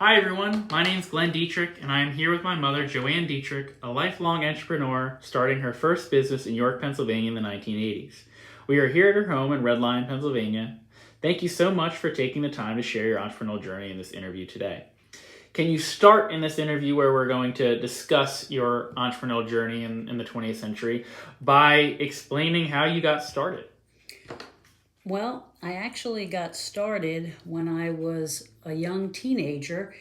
Hi everyone, my name is Glenn Dietrich and I am here with my mother Joanne Dietrich, a lifelong entrepreneur starting her first business in York, Pennsylvania in the 1980s. We are here at her home in Red Lion, Pennsylvania. Thank you so much for taking the time to share your entrepreneurial journey in this interview today. Can you start in this interview where we're going to discuss your entrepreneurial journey in the 20th century by explaining how you got started? Well, I actually got started when I was a young teenager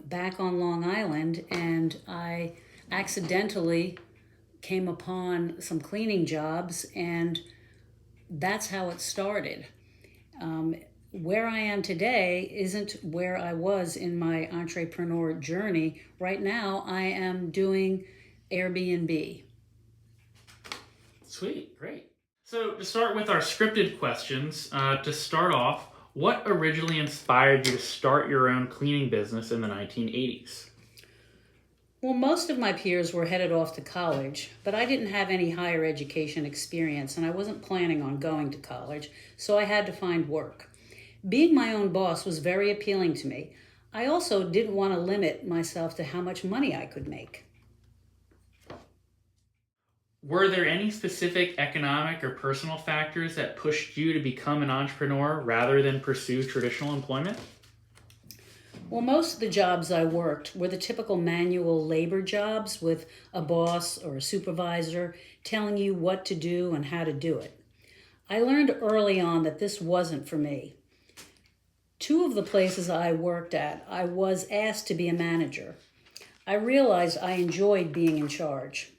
back on Long Island, and I accidentally came upon some cleaning jobs, and that's how it started. Where I am today isn't where I was in my entrepreneur journey. Right now, I am doing Airbnb. Sweet, great. So, to start with our scripted questions, to start off, what originally inspired you to start your own cleaning business in the 1980s? Well, most of my peers were headed off to college, but I didn't have any higher education experience and I wasn't planning on going to college, so I had to find work. Being my own boss was very appealing to me. I also didn't want to limit myself to how much money I could make. Were there any specific economic or personal factors that pushed you to become an entrepreneur rather than pursue traditional employment? Well, most of the jobs I worked were the typical manual labor jobs with a boss or a supervisor telling you what to do and how to do it. I learned early on that this wasn't for me. Two of the places I worked at, I was asked to be a manager. I realized I enjoyed being in charge.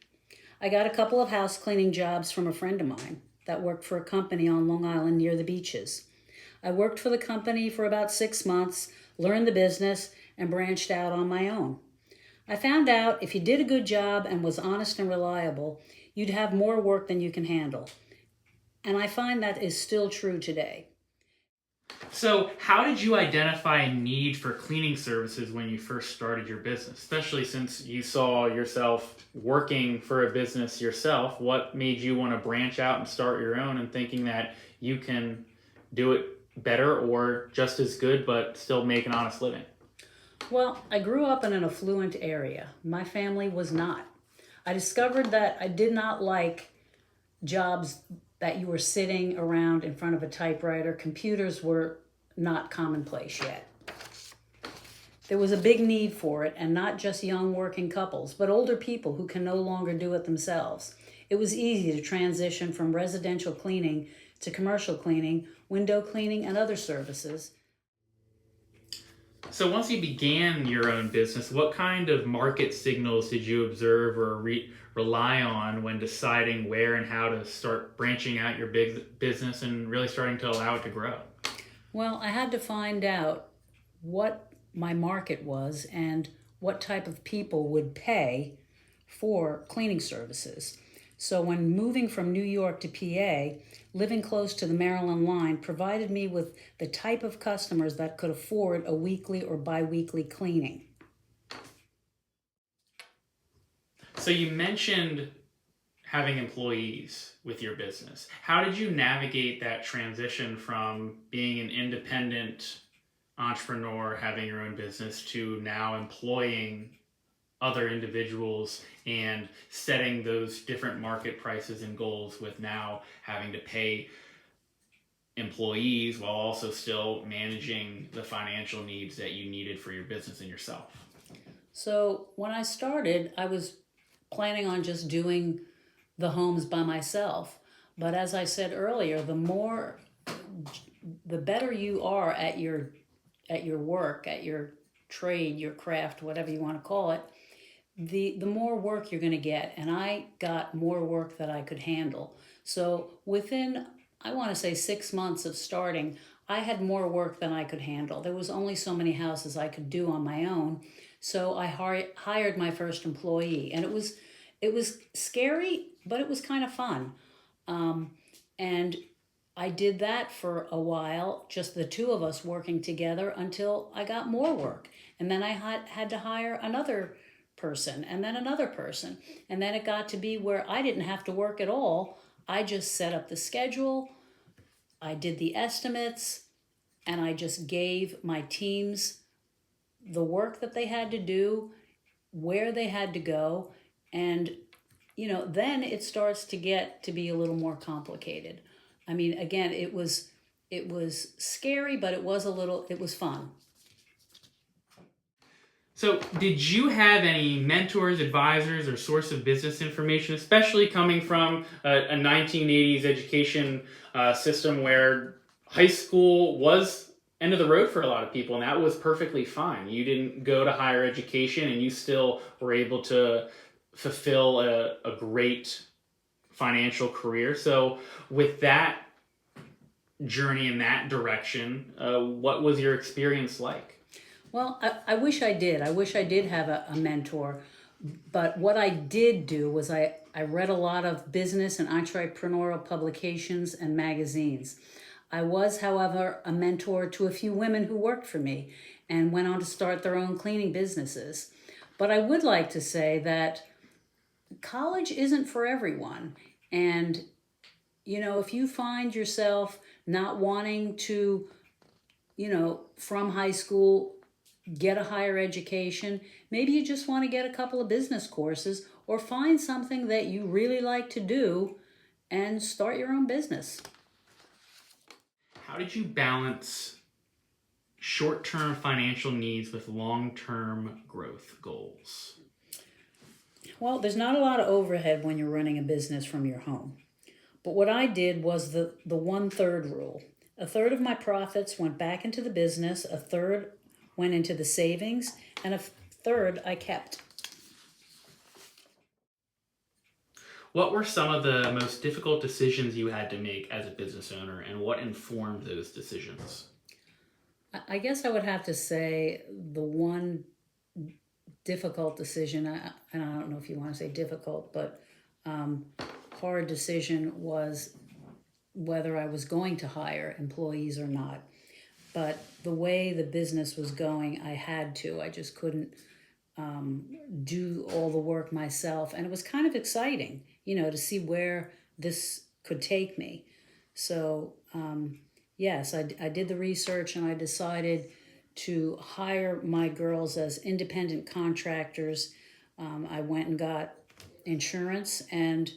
I got a couple of house cleaning jobs from a friend of mine that worked for a company on Long Island near the beaches. I worked for the company for about 6 months, learned the business, and branched out on my own. I found out if you did a good job and was honest and reliable, you'd have more work than you can handle. And I find that is still true today. So, how did you identify a need for cleaning services when you first started your business? Especially since you saw yourself working for a business yourself, what made you want to branch out and start your own and thinking that you can do it better or just as good but still make an honest living? Well, I grew up in an affluent area. My family was not. I discovered that I did not like jobs that you were sitting around in front of a typewriter. Computers were not commonplace yet. There was a big need for it, and not just young working couples, but older people who can no longer do it themselves. It was easy to transition from residential cleaning to commercial cleaning, window cleaning, and other services. So, once you began your own business, what kind of market signals did you observe or rely on when deciding where and how to start branching out your big business and really starting to allow it to grow? Well, I had to find out what my market was and what type of people would pay for cleaning services. So, when moving from New York to PA, living close to the Maryland line provided me with the type of customers that could afford a weekly or bi weekly cleaning. So, you mentioned having employees with your business. How did you navigate that transition from being an independent entrepreneur, having your own business, to now employing other individuals and setting those different market prices and goals with now having to pay employees while also still managing the financial needs that you needed for your business and yourself? So, when I started, I was planning on just doing the homes by myself. But as I said earlier, the better you are at your work, at your trade, your craft, whatever you want to call it, the more work you're going to get. And I got more work that I could handle. So within, I want to say, 6 months of starting, I had more work than I could handle. There was only so many houses I could do on my own. So I hired my first employee, and it was scary, but it was kind of fun. And I did that for a while, just the two of us working together until I got more work. And then I had to hire another person and then another person. And then it got to be where I didn't have to work at all. I just set up the schedule, I did the estimates, and I just gave my teams the work that they had to do, where they had to go, and then it starts to get to be a little more complicated. I mean, again, it was scary, but it was fun. So, did you have any mentors, advisors, or source of business information, especially coming from a 1980s education system where high school was end of the road for a lot of people, and that was perfectly fine. You didn't go to higher education, and you still were able to fulfill a great financial career. So, with that journey in that direction, what was your experience like? Well, I wish I did. I wish I did have a mentor. But what I did do was I read a lot of business and entrepreneurial publications and magazines. I was, however, a mentor to a few women who worked for me and went on to start their own cleaning businesses. But I would like to say that college isn't for everyone. And, if you find yourself not wanting to, from high school, get a higher education, maybe you just want to get a couple of business courses or find something that you really like to do and start your own business. How did you balance short-term financial needs with long-term growth goals? Well, there's not a lot of overhead when you're running a business from your home. But what I did was the 1/3 rule. A third of my profits went back into the business, a third went into the savings, and a third I kept. What were some of the most difficult decisions you had to make as a business owner, and what informed those decisions? I guess I would have to say the one difficult decision, and I don't know if you want to say difficult, but hard decision was whether I was going to hire employees or not. But the way the business was going, I had to. I just couldn't do all the work myself. And it was kind of exciting, to see where this could take me. So, yes, I did the research and I decided to hire my girls as independent contractors. I went and got insurance and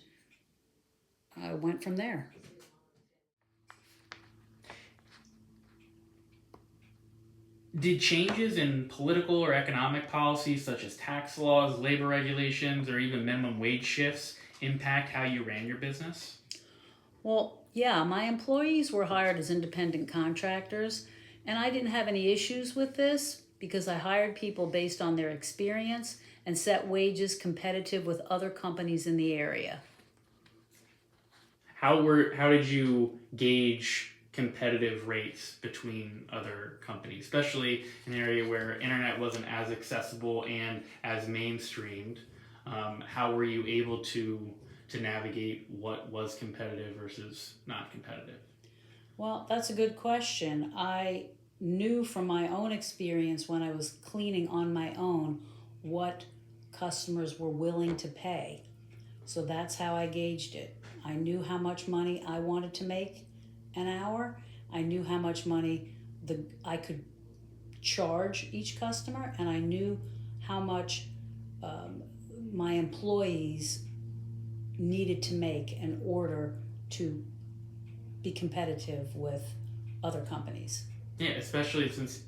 I went from there. Did changes in political or economic policies such as tax laws, labor regulations, or even minimum wage shifts impact how you ran your business? Well, yeah, my employees were hired as independent contractors, and I didn't have any issues with this because I hired people based on their experience and set wages competitive with other companies in the area. How did you gauge competitive rates between other companies, especially in an area where internet wasn't as accessible and as mainstreamed? How were you able to navigate what was competitive versus not competitive? Well, that's a good question. I knew from my own experience when I was cleaning on my own what customers were willing to pay. So that's how I gauged it. I knew how much money I wanted to make an hour. I knew how much money I could charge each customer, and I knew how much my employees needed to make in order to be competitive with other companies. Yeah, especially since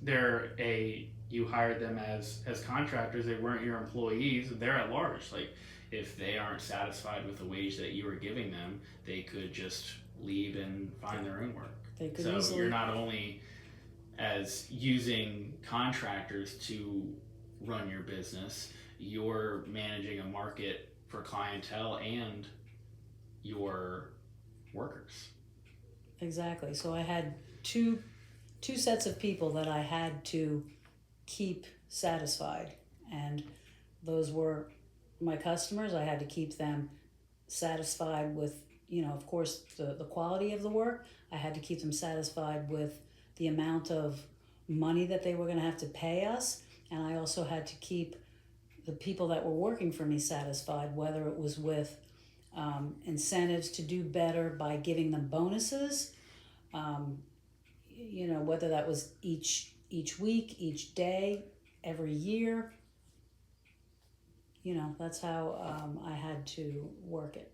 you hired them as contractors, they weren't your employees, they're at large. Like, if they aren't satisfied with the wage that you were giving them, they could just leave and find their own work. They could So easily. you're not only as using contractors to run your business, you're managing a market for clientele and your workers. Exactly. So I had two sets of people that I had to keep satisfied, and those were my customers. I had to keep them satisfied with, of course, the quality of the work. I had to keep them satisfied with the amount of money that they were going to have to pay us, and I also had to keep the people that were working for me satisfied, whether it was with incentives to do better by giving them bonuses, whether that was each week, each day, every year. That's how I had to work it.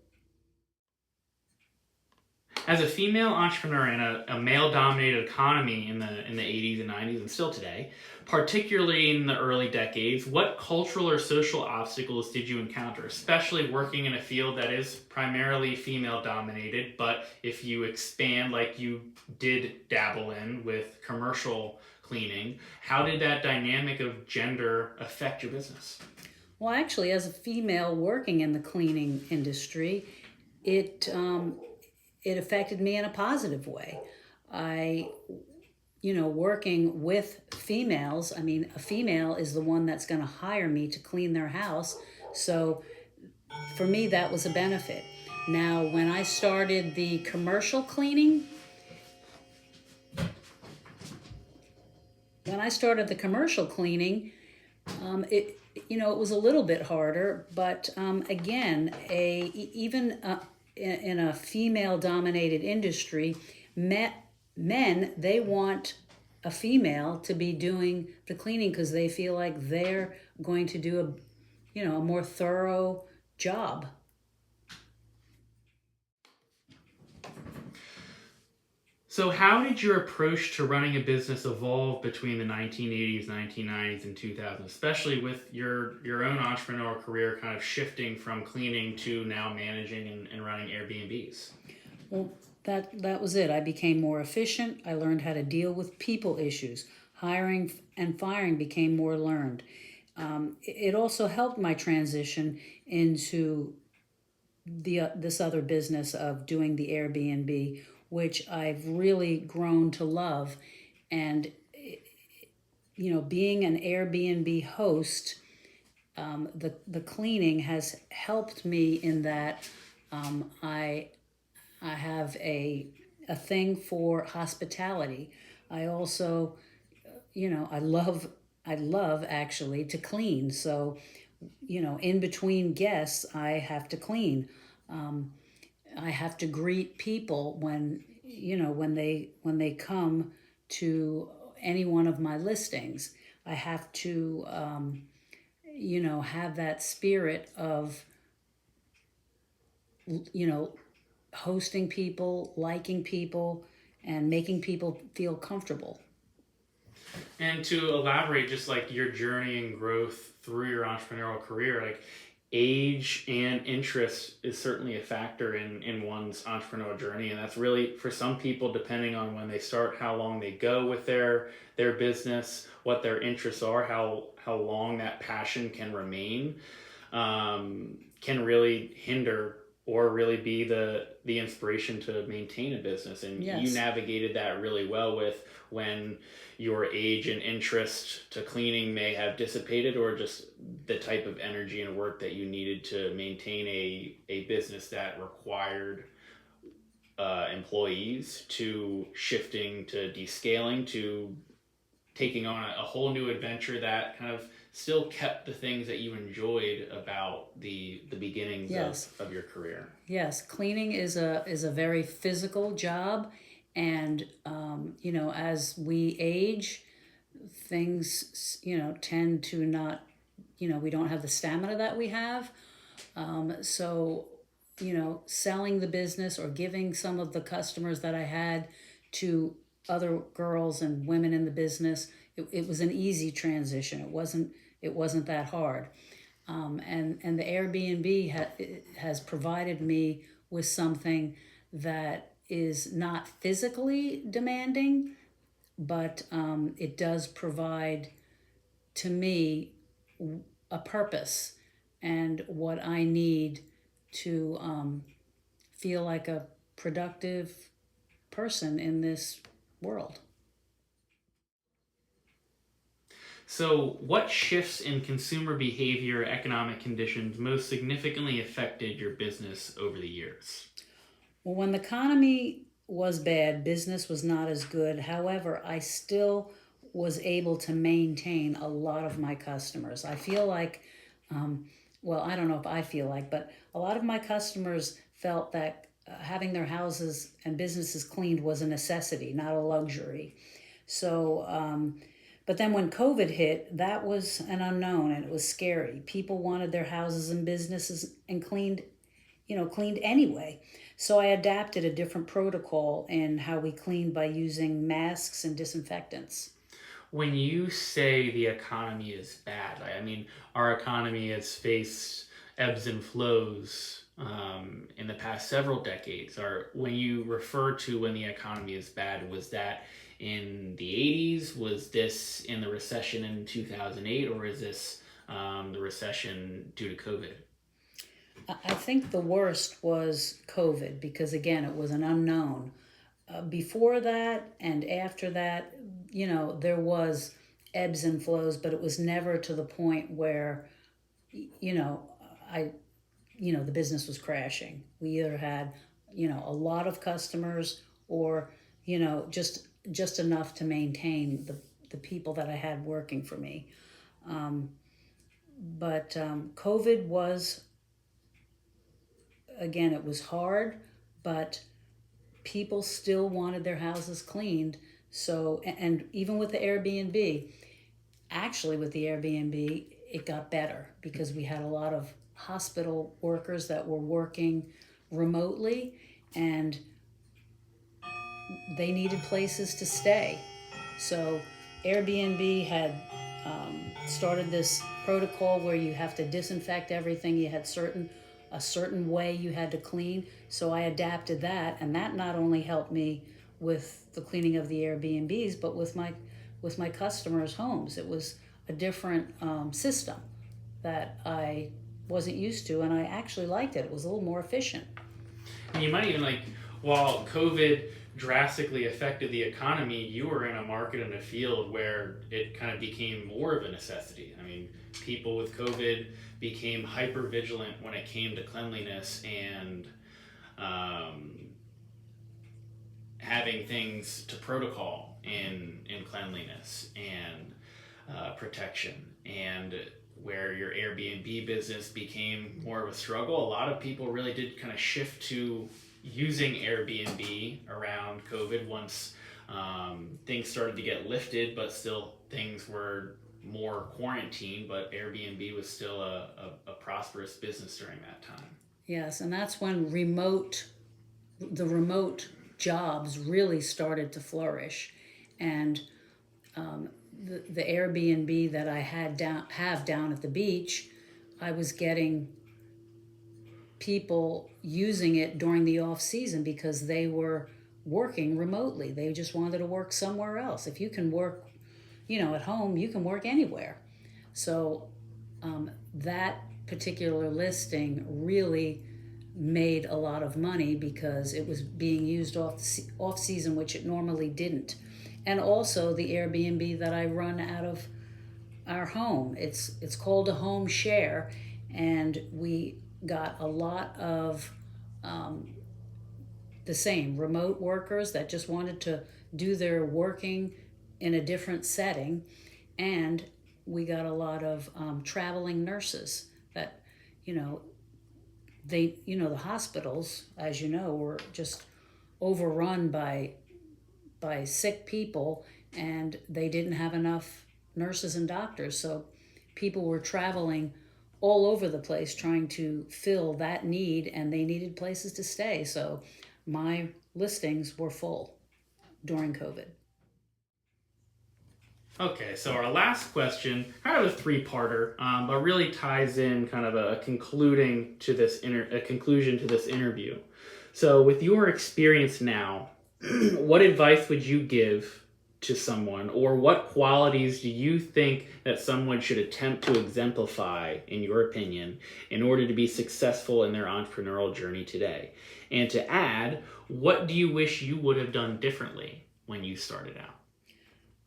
As a female entrepreneur in a male-dominated economy in the 80s and 90s and still today, particularly in the early decades, what cultural or social obstacles did you encounter, especially working in a field that is primarily female-dominated, but if you expand like you did dabble in with commercial cleaning, how did that dynamic of gender affect your business? Well, actually, as a female working in the cleaning industry, it affected me in a positive way. Working with females, I mean, a female is the one that's going to hire me to clean their house. So for me, that was a benefit. Now, when I started the commercial cleaning, it was a little bit harder, but again, in a female-dominated industry, men, they want a female to be doing the cleaning because they feel like they're going to do a more thorough job. So how did your approach to running a business evolve between the 1980s, 1990s, and 2000s, especially with your own entrepreneurial career kind of shifting from cleaning to now managing and running Airbnbs? Well, that was it. I became more efficient. I learned how to deal with people issues. Hiring and firing became more learned. It also helped my transition into this other business of doing the Airbnb, which I've really grown to love. And, being an Airbnb host, the cleaning has helped me in that I have a thing for hospitality. I also, I love actually to clean. So, in between guests, I have to clean. I have to greet people when they come to any one of my listings. I have to have that spirit of hosting people, liking people, and making people feel comfortable. And to elaborate just like your journey and growth through your entrepreneurial career, like age and interest is certainly a factor in one's entrepreneurial journey, and that's really for some people depending on when they start, how long they go with their business, what their interests are, how long that passion can remain, can really hinder or really be the inspiration to maintain a business. And Yes. You navigated that really well with when your age and interest to cleaning may have dissipated, or just the type of energy and work that you needed to maintain a business that required employees, to shifting to descaling to taking on a whole new adventure that kind of still kept the things that you enjoyed about the beginnings Yes. of your career. Yes, cleaning is a very physical job, and as we age, things tend to not, we don't have the stamina that we have. So selling the business or giving some of the customers that I had to other girls and women in the business, it was an easy transition. It wasn't that hard. And the Airbnb has provided me with something that is not physically demanding, but it does provide to me a purpose and what I need to feel like a productive person in this world. So, what shifts in consumer behavior or economic conditions most significantly affected your business over the years? Well, when the economy was bad, business was not as good. However, I still was able to maintain a lot of my customers. I feel like, I don't know if I feel like, but a lot of my customers felt that having their houses and businesses cleaned was a necessity, not a luxury. So, But then when COVID hit, that was an unknown and it was scary. People wanted their houses and businesses and cleaned anyway. So I adapted a different protocol in how we cleaned by using masks and disinfectants. When you say the economy is bad, I mean, our economy has faced ebbs and flows in the past several decades. Or when you refer to when the economy is bad, was that in the 80s? Was this in the recession in 2008? Or is this the recession due to COVID? I think the worst was COVID because, again, it was an unknown. Before that and after that, there was ebbs and flows, but it was never to the point where, you know, I, the business was crashing. We either had, a lot of customers or, just enough to maintain the people that I had working for me. But COVID was, again, it was hard, but people still wanted their houses cleaned. So, and even with the Airbnb, actually with the Airbnb, it got better because we had a lot of hospital workers that were working remotely and they needed places to stay. So Airbnb had started this protocol where you have to disinfect everything. You had a certain way you had to clean. So I adapted that, and that not only helped me with the cleaning of the Airbnbs, but with my customers' homes. It was a different system that I wasn't used to, and I actually liked it. It was a little more efficient. And you might even while COVID drastically affected the economy, you were in a market and a field where it kind of became more of a necessity. I mean, people with COVID became hyper vigilant when it came to cleanliness and having things to protocol in cleanliness and protection. And where your Airbnb business became more of a struggle, a lot of people really did kind of shift to using Airbnb around COVID once things started to get lifted, but still things were more quarantined, but Airbnb was still a prosperous business during that time. Yes, and that's when the remote jobs really started to flourish. And the Airbnb that I have down at the beach, I was getting people using it during the off season because they were working remotely. They just wanted to work somewhere else. If you can work, at home, you can work anywhere. So that particular listing really made a lot of money because it was being used off season, which it normally didn't. And also the Airbnb that I run out of our home. It's called a home share, and we got a lot of the same remote workers that just wanted to do their working in a different setting, and we got a lot of traveling nurses that the hospitals, as you know, were just overrun by sick people, and they didn't have enough nurses and doctors. So people were traveling all over the place trying to fill that need, and they needed places to stay. So my listings were full during COVID. Okay, so our last question, kind of a three-parter, but really ties in kind of a conclusion to this interview. So, with your experience now, what advice would you give to someone, or what qualities do you think that someone should attempt to exemplify, in your opinion, in order to be successful in their entrepreneurial journey today? And to add, what do you wish you would have done differently when you started out?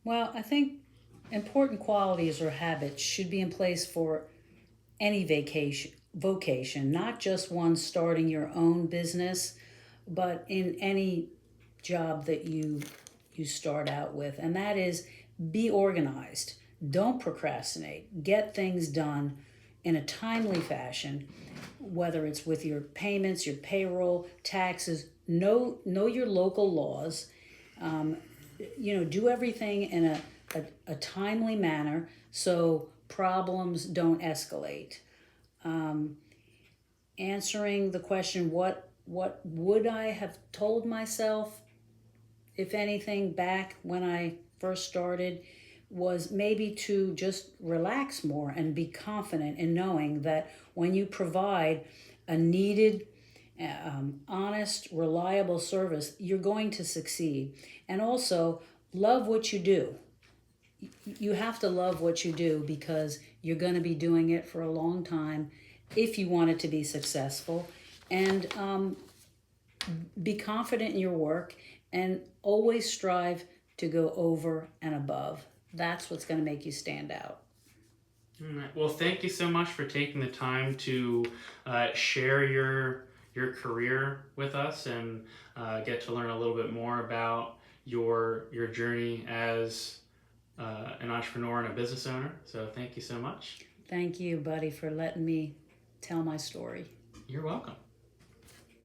Well, I think important qualities or habits should be in place for any vocation, not just one starting your own business, but in any job that you start out with. And that is, be organized. Don't procrastinate. Get things done in a timely fashion, whether it's with your payments, your payroll, taxes. Know your local laws. Do everything in a timely manner so problems don't escalate. Answering the question, what would I have told myself, if anything, back when I first started, was maybe to just relax more and be confident in knowing that when you provide a needed, honest, reliable service, you're going to succeed. And also, love what you do. You have to love what you do because you're going to be doing it for a long time if you want it to be successful. And be confident in your work and always strive to go over and above. That's what's going to make you stand out. All right. Well, thank you so much for taking the time to share your career with us and get to learn a little bit more about your journey as an entrepreneur and a business owner. So thank you so much. Thank you, buddy, for letting me tell my story. You're welcome.